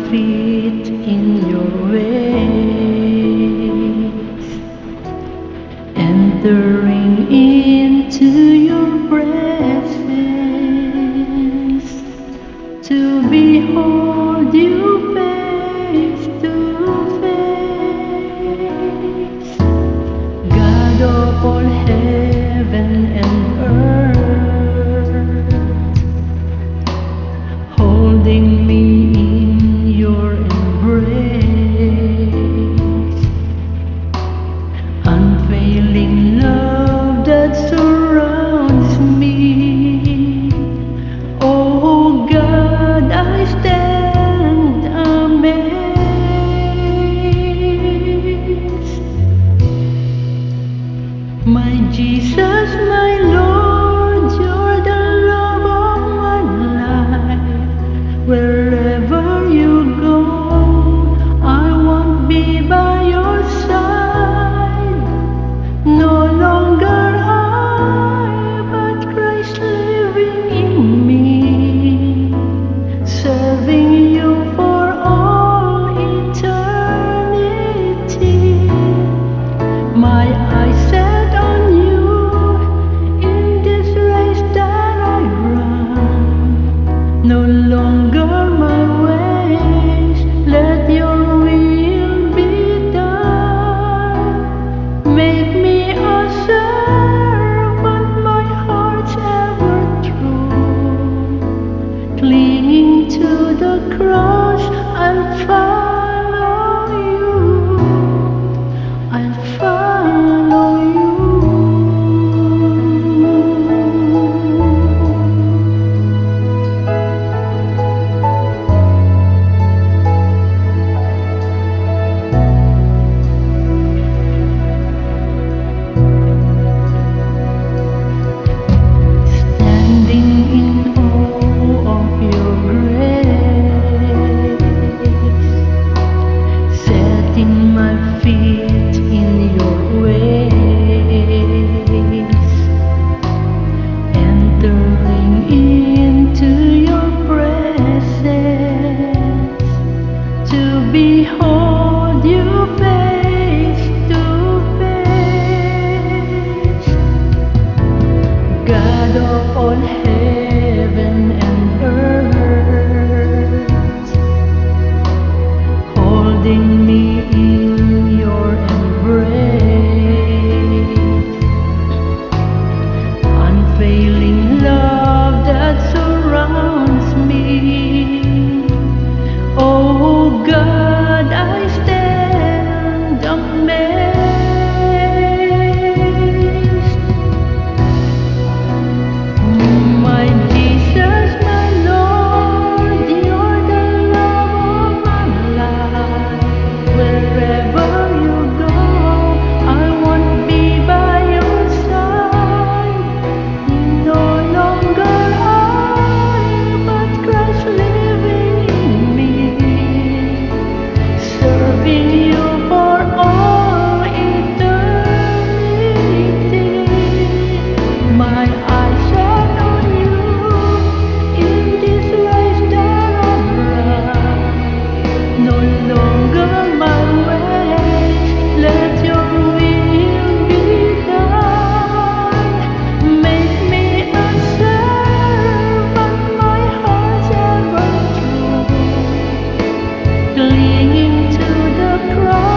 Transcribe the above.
feet in your ways, entering into your presence, to behold you face to face. God of all heaven and earth, holding me in your embrace, unfailing love that surrounds me. Oh God, I stand amazed. My Jesus, my Lord, you're the love of my life. Wherever you go, I won't be by your side. No longer I, but Christ living in me, serving you for all eternity. My eyes set on you in this race that I run. No longer my ways, let your will be done. Make me a servant, my heart's ever true. Clinging to the cross, I'll follow you. I'll follow you. Standing in awe of your grace, setting my feet in your ways, entering into your presence, to behold you face to face. God of all heaven and earth, holding me in your embrace, unfailing love that surrounds me. Oh God, I stand amazed. My Jesus, my Lord, you're the love of my life. Wherever you go, I won't be by your side. No longer I, but Christ living in me, serving you for all eternity. My eyes set on you in this race that I run. No longer my ways, let your will be done. Make me a servant, my heart's ever true. Clinging to the cross,